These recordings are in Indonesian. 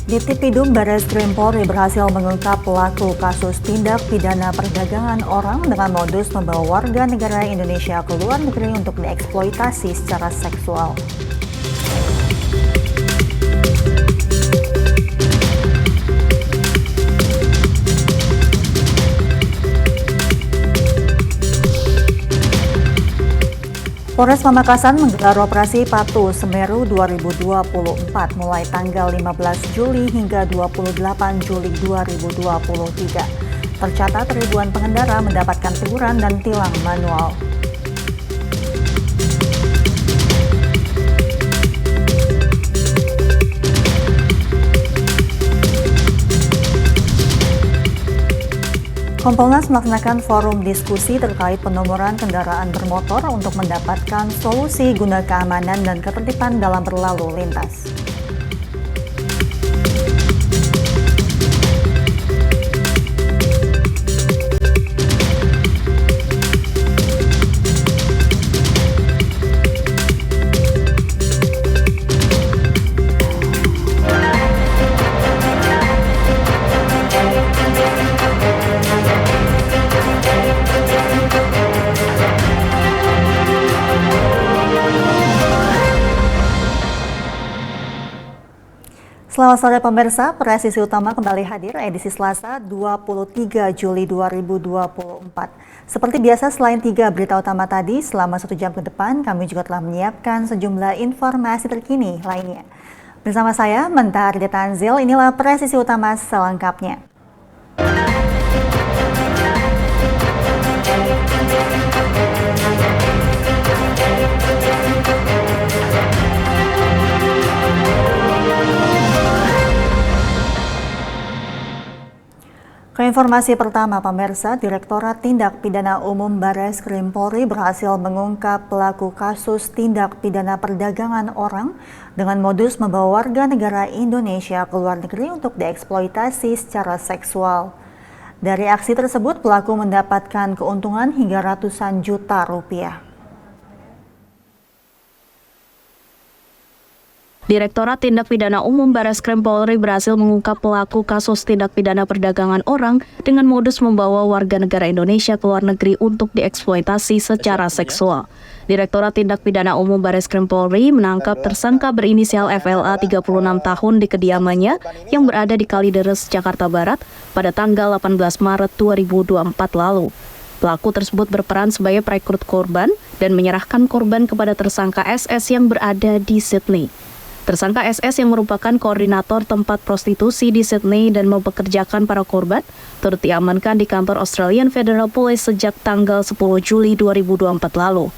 Ditipidum Barreskrim Polri berhasil mengungkap pelaku kasus tindak pidana perdagangan orang dengan modus membawa warga negara Indonesia ke luar negeri untuk dieksploitasi secara seksual. Polres Pamekasan menggelar operasi Patuh Semeru 2024 mulai tanggal 15 Juli hingga 28 Juli 2023. Tercatat ribuan pengendara mendapatkan teguran dan tilang manual. Kompolnas melaksanakan forum diskusi terkait penomoran kendaraan bermotor untuk mendapatkan solusi guna keamanan dan ketertiban dalam berlalu lintas. Selamat sore pemirsa, presisi utama kembali hadir edisi Selasa 23 Juli 2024. Seperti biasa selain 3 berita utama tadi, selama 1 jam ke depan kami juga telah menyiapkan sejumlah informasi terkini lainnya. Bersama saya, Mentari Tanzil, inilah presisi utama selengkapnya. Informasi pertama, pemirsa, Direktorat Tindak Pidana Umum Barreskrim Polri berhasil mengungkap pelaku kasus tindak pidana perdagangan orang dengan modus membawa warga negara Indonesia ke luar negeri untuk dieksploitasi secara seksual. Dari aksi tersebut, pelaku mendapatkan keuntungan hingga ratusan juta rupiah. Direktorat Tindak Pidana Umum Barreskrim Polri berhasil mengungkap pelaku kasus tindak pidana perdagangan orang dengan modus membawa warga negara Indonesia ke luar negeri untuk dieksploitasi secara seksual. Direktorat Tindak Pidana Umum Barreskrim Polri menangkap tersangka berinisial FLA 36 tahun di kediamannya yang berada di Kalideres, Jakarta Barat pada tanggal 18 Maret 2024 lalu. Pelaku tersebut berperan sebagai perekrut korban dan menyerahkan korban kepada tersangka SS yang berada di Sydney. Tersangka SS yang merupakan koordinator tempat prostitusi di Sydney dan mempekerjakan para korban turut diamankan di kantor Australian Federal Police sejak tanggal 10 Juli 2024 lalu.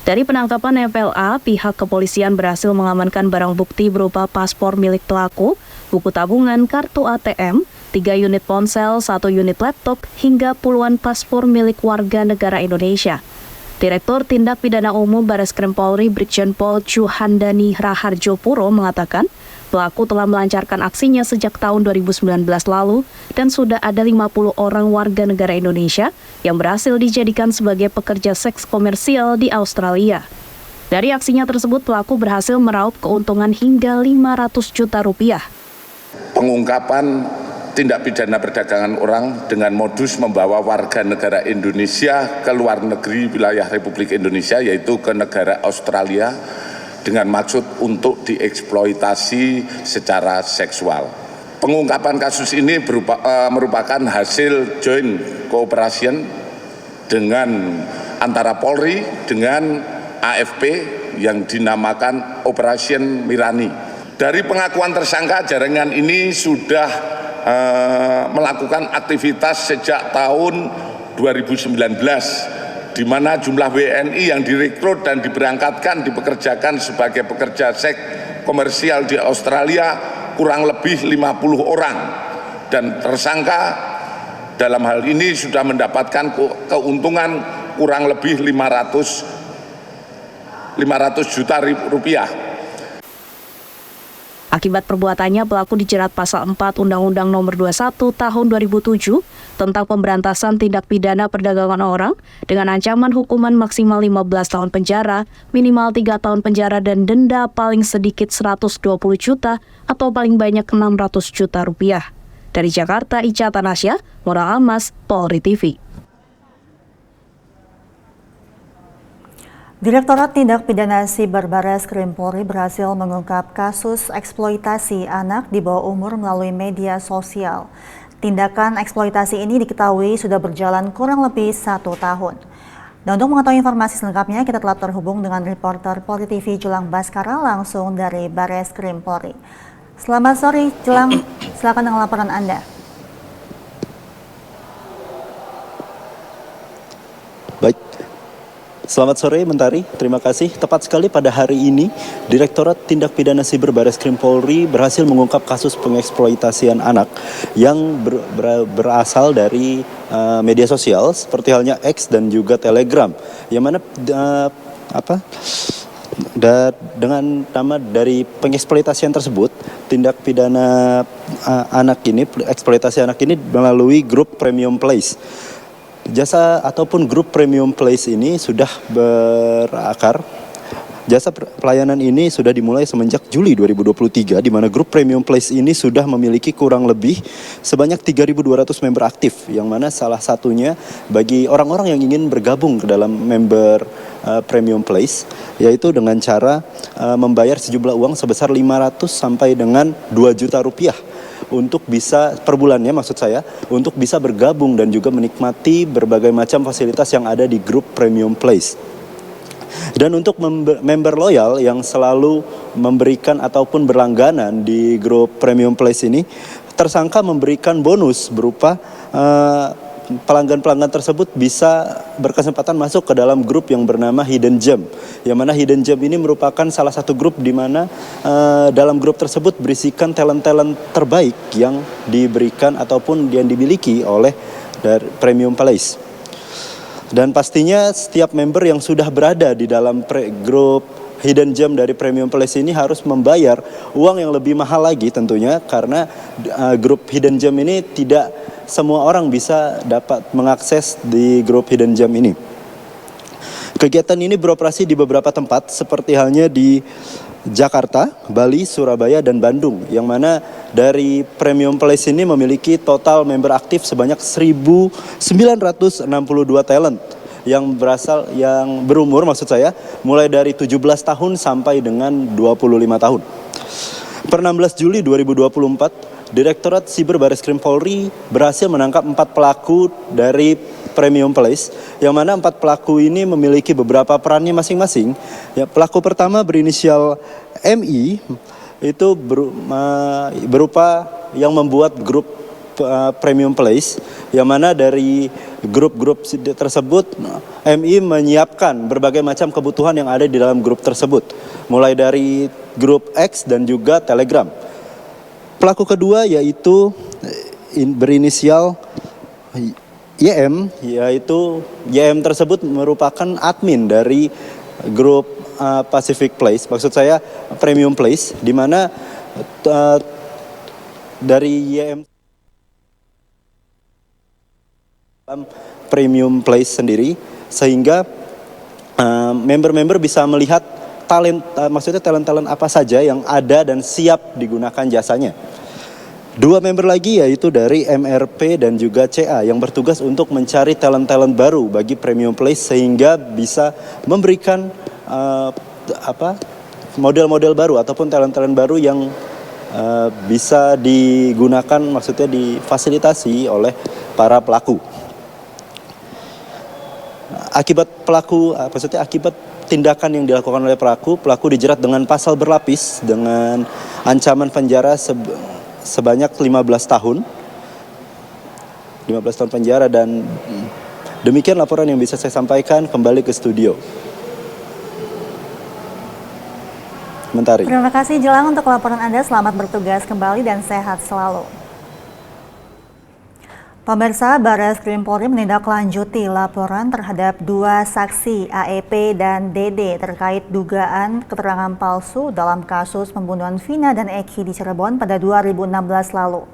Dari penangkapan FLA, pihak kepolisian berhasil mengamankan barang bukti berupa paspor milik pelaku, buku tabungan, kartu ATM, 3 unit ponsel, 1 unit laptop, hingga puluhan paspor milik warga negara Indonesia. Direktur Tindak Pidana Umum Barreskrim Polri Brigjen Pol Juhandani Raharjo Puro mengatakan pelaku telah melancarkan aksinya sejak tahun 2019 lalu dan sudah ada 50 orang warga negara Indonesia yang berhasil dijadikan sebagai pekerja seks komersial di Australia. Dari aksinya tersebut pelaku berhasil meraup keuntungan hingga 500 juta rupiah. Pengungkapan tindak pidana perdagangan orang dengan modus membawa warga negara Indonesia ke luar negeri wilayah Republik Indonesia, yaitu ke negara Australia, dengan maksud untuk dieksploitasi secara seksual. Pengungkapan kasus ini merupakan hasil joint cooperation dengan antara Polri dengan AFP yang dinamakan Operation Mirani. Dari pengakuan tersangka, jaringan ini sudah melakukan aktivitas sejak tahun 2019, di mana jumlah WNI yang direkrut dan diberangkatkan dipekerjakan sebagai pekerja seks komersial di Australia kurang lebih 50 orang, dan tersangka dalam hal ini sudah mendapatkan keuntungan kurang lebih 500 juta rupiah. Akibat perbuatannya, pelaku dijerat pasal 4 Undang-Undang Nomor 21 Tahun 2007 tentang pemberantasan tindak pidana perdagangan orang dengan ancaman hukuman maksimal 15 tahun penjara, minimal 3 tahun penjara dan denda paling sedikit 120 juta atau paling banyak 600 juta rupiah. Dari Jakarta, Ica Tanasya, Moral Almas, Polri TV. Direktorat Tindak Pidana Siber Barreskrim Polri berhasil mengungkap kasus eksploitasi anak di bawah umur melalui media sosial. Tindakan eksploitasi ini diketahui sudah berjalan kurang lebih 1 tahun. Dan untuk mengetahui informasi selengkapnya, kita telah terhubung dengan reporter Polri TV Jelang Baskara langsung dari Barreskrim Polri. Selamat sore, Jelang. Silakan dengan laporan Anda. Baik. Selamat sore, Mentari. Terima kasih. Tepat sekali pada hari ini, Direktorat Tindak Pidana Siber Barreskrim Polri berhasil mengungkap kasus pengeksploitasian anak yang berasal dari media sosial seperti halnya X dan juga Telegram, yang mana dengan nama dari pengeksploitasian tersebut, tindak pidana eksploitasi anak ini melalui grup Premium Place. Jasa ataupun grup Premium Place ini sudah berakar. Jasa pelayanan ini sudah dimulai semenjak Juli 2023, di mana grup Premium Place ini sudah memiliki kurang lebih sebanyak 3.200 member aktif, yang mana salah satunya bagi orang-orang yang ingin bergabung ke dalam member Premium Place, yaitu dengan cara membayar sejumlah uang sebesar 500 sampai dengan 2 juta rupiah untuk bisa per bulannya, maksud saya, untuk bisa bergabung dan juga menikmati berbagai macam fasilitas yang ada di grup Premium Place. Dan untuk member loyal yang selalu memberikan ataupun berlangganan di grup Premium Place ini, tersangka memberikan bonus berupa pelanggan-pelanggan tersebut bisa berkesempatan masuk ke dalam grup yang bernama Hidden Gem. Yang mana Hidden Gem ini merupakan salah satu grup di mana dalam grup tersebut berisikan talent-talent terbaik yang diberikan ataupun yang dimiliki oleh dari Premium Place. Dan pastinya setiap member yang sudah berada di dalam grup Hidden Gem dari Premium Place ini harus membayar uang yang lebih mahal lagi tentunya, karena grup Hidden Gem ini tidak semua orang bisa dapat mengakses di grup Hidden Gem ini. Kegiatan ini beroperasi di beberapa tempat seperti halnya di Jakarta, Bali, Surabaya, dan Bandung, yang mana dari Premium Place ini memiliki total member aktif sebanyak 1.962 talent yang berumur, maksud saya, mulai dari 17 tahun sampai dengan 25 tahun. Per 16 Juli 2024, Direktorat Siber Barreskrim Polri berhasil menangkap 4 pelaku dari Premium Place, yang mana 4 pelaku ini memiliki beberapa perannya masing-masing. Ya, pelaku pertama berinisial MI, itu berupa yang membuat grup Premium Place, yang mana dari grup-grup tersebut MI menyiapkan berbagai macam kebutuhan yang ada di dalam grup tersebut, mulai dari grup X dan juga Telegram. Pelaku kedua yaitu berinisial YM, yaitu YM tersebut merupakan admin dari grup Pacific Place, maksud saya Premium Place, di mana dari YM Premium Place sendiri, sehingga member-member bisa melihat talent-talent apa saja yang ada dan siap digunakan jasanya. 2 member lagi yaitu dari MRP dan juga CA yang bertugas untuk mencari talent-talent baru bagi Premium Place, sehingga bisa memberikan model-model baru ataupun talent-talent baru yang bisa digunakan, maksudnya difasilitasi oleh para pelaku. Akibat tindakan yang dilakukan oleh pelaku dijerat dengan pasal berlapis dengan ancaman penjara sebanyak 15 tahun. 15 tahun penjara, dan demikian laporan yang bisa saya sampaikan. Kembali ke studio. Mentari. Terima kasih Jelang untuk laporan Anda. Selamat bertugas kembali dan sehat selalu. Pemirsa, Bares Krim Polri menindaklanjuti laporan terhadap dua saksi AEP dan DD terkait dugaan keterangan palsu dalam kasus pembunuhan Vina dan Eki di Cirebon pada 2016 lalu.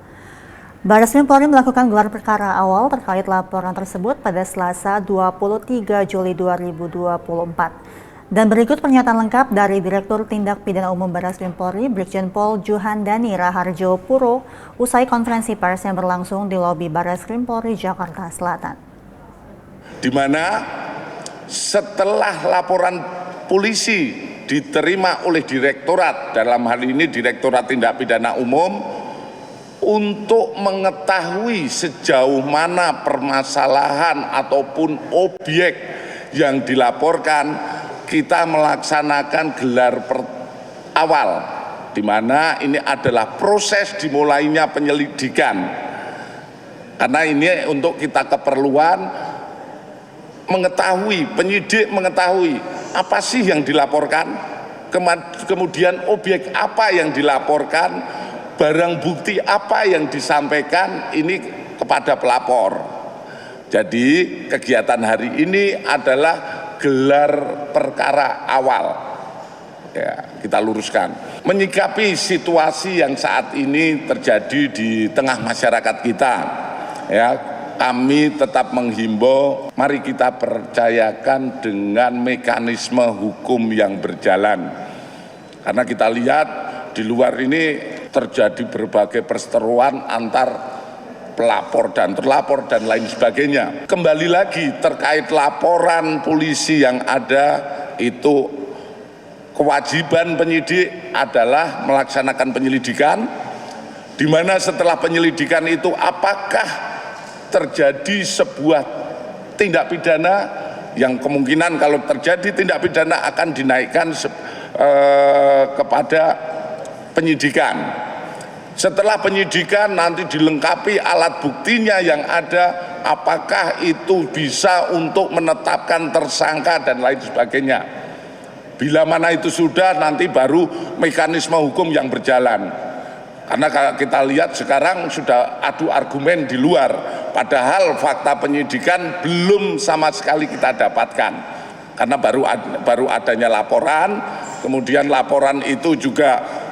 Bares Krim Polri melakukan gelar perkara awal terkait laporan tersebut pada Selasa 23 Juli 2024. Dan berikut pernyataan lengkap dari Direktur Tindak Pidana Umum Bares Krim Polri, Brigjen Pol Juhandani Raharjo Puro, usai konferensi pers yang berlangsung di lobi Bares Krim Polri, Jakarta Selatan. Di mana setelah laporan polisi diterima oleh Direktorat, dalam hal ini Direktorat Tindak Pidana Umum, untuk mengetahui sejauh mana permasalahan ataupun objek yang dilaporkan, kita melaksanakan gelar awal, di mana ini adalah proses dimulainya penyelidikan. Karena ini untuk kita keperluan mengetahui, penyidik mengetahui apa sih yang dilaporkan, kemudian objek apa yang dilaporkan, barang bukti apa yang disampaikan ini kepada pelapor. Jadi kegiatan hari ini adalah gelar perkara awal, ya, kita luruskan. Menyikapi situasi yang saat ini terjadi di tengah masyarakat kita, ya, kami tetap menghimbau, mari kita percayakan dengan mekanisme hukum yang berjalan. Karena kita lihat di luar ini terjadi berbagai perseteruan antar pelapor dan terlapor dan lain sebagainya. Kembali lagi terkait laporan polisi yang ada, itu kewajiban penyidik adalah melaksanakan penyelidikan, di mana setelah penyelidikan itu apakah terjadi sebuah tindak pidana yang kemungkinan kalau terjadi tindak pidana akan dinaikkan kepada penyidikan. Setelah penyidikan nanti dilengkapi alat buktinya yang ada, apakah itu bisa untuk menetapkan tersangka dan lain sebagainya. Bila mana itu sudah, nanti baru mekanisme hukum yang berjalan. Karena kita lihat sekarang sudah adu argumen di luar, padahal fakta penyidikan belum sama sekali kita dapatkan. Karena baru adanya laporan, kemudian laporan itu juga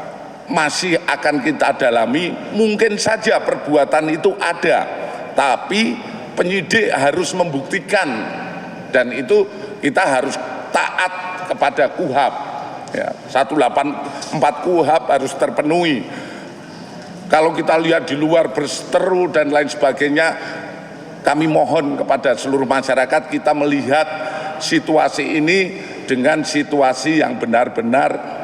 masih akan kita dalami. Mungkin saja perbuatan itu ada, tapi penyidik harus membuktikan, dan itu kita harus taat kepada KUHAP, ya, 184 KUHAP harus terpenuhi. Kalau kita lihat di luar berseteru dan lain sebagainya, kami mohon kepada seluruh masyarakat kita melihat situasi ini dengan situasi yang benar-benar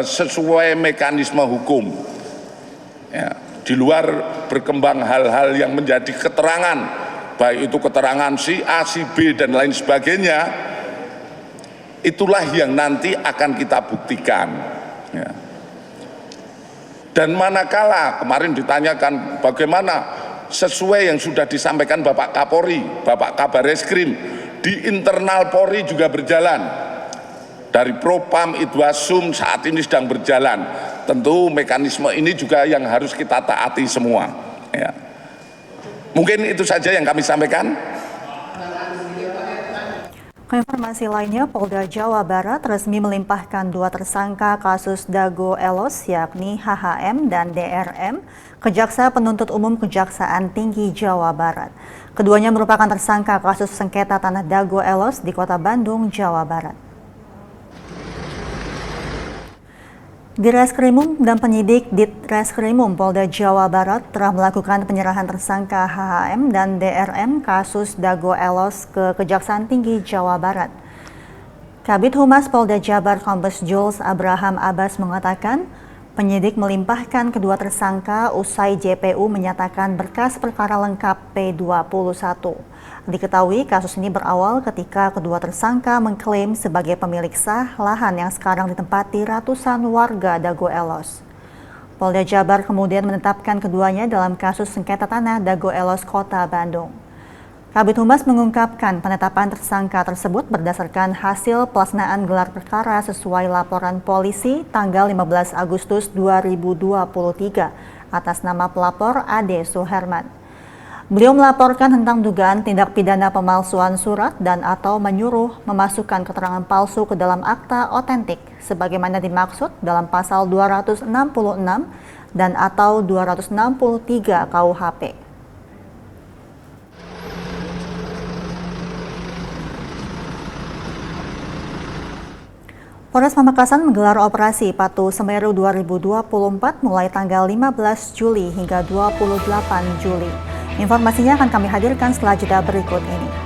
sesuai mekanisme hukum, ya. Di luar berkembang hal-hal yang menjadi keterangan, baik itu keterangan si A, si B dan lain sebagainya, itulah yang nanti akan kita buktikan, ya. Dan manakala kemarin ditanyakan bagaimana sesuai yang sudah disampaikan Bapak Kapolri, Bapak Kabareskrim, di internal Polri juga berjalan. Dari Propam, Idwasum saat ini sedang berjalan. Tentu mekanisme ini juga yang harus kita taati semua, ya. Mungkin itu saja yang kami sampaikan. Informasi lainnya, Polda Jawa Barat resmi melimpahkan dua tersangka kasus Dago Elos, yakni HHM dan DRM, ke Jaksa Penuntut Umum Kejaksaan Tinggi Jawa Barat. Keduanya merupakan tersangka kasus sengketa tanah Dago Elos di Kota Bandung, Jawa Barat. Direskrimum dan penyidik Ditreskrimum Polda Jawa Barat telah melakukan penyerahan tersangka HHM dan DRM kasus Dago Elos ke Kejaksaan Tinggi Jawa Barat. Kabid Humas Polda Jabar Kombes Jules Abraham Abbas mengatakan, penyidik melimpahkan kedua tersangka usai JPU menyatakan berkas perkara lengkap P21. Diketahui kasus ini berawal ketika kedua tersangka mengklaim sebagai pemilik sah lahan yang sekarang ditempati ratusan warga Dago Elos. Polda Jabar kemudian menetapkan keduanya dalam kasus sengketa tanah Dago Elos Kota Bandung. Kabid Humas mengungkapkan penetapan tersangka tersebut berdasarkan hasil pelaksanaan gelar perkara sesuai laporan polisi tanggal 15 Agustus 2023 atas nama pelapor Ade Suherman. Beliau melaporkan tentang dugaan tindak pidana pemalsuan surat dan atau menyuruh memasukkan keterangan palsu ke dalam akta otentik sebagaimana dimaksud dalam pasal 266 dan atau 263 KUHP. Polres Pamekasan menggelar operasi Patuh Semeru 2024 mulai tanggal 15 Juli hingga 28 Juli. Informasinya akan kami hadirkan setelah jeda berikut ini.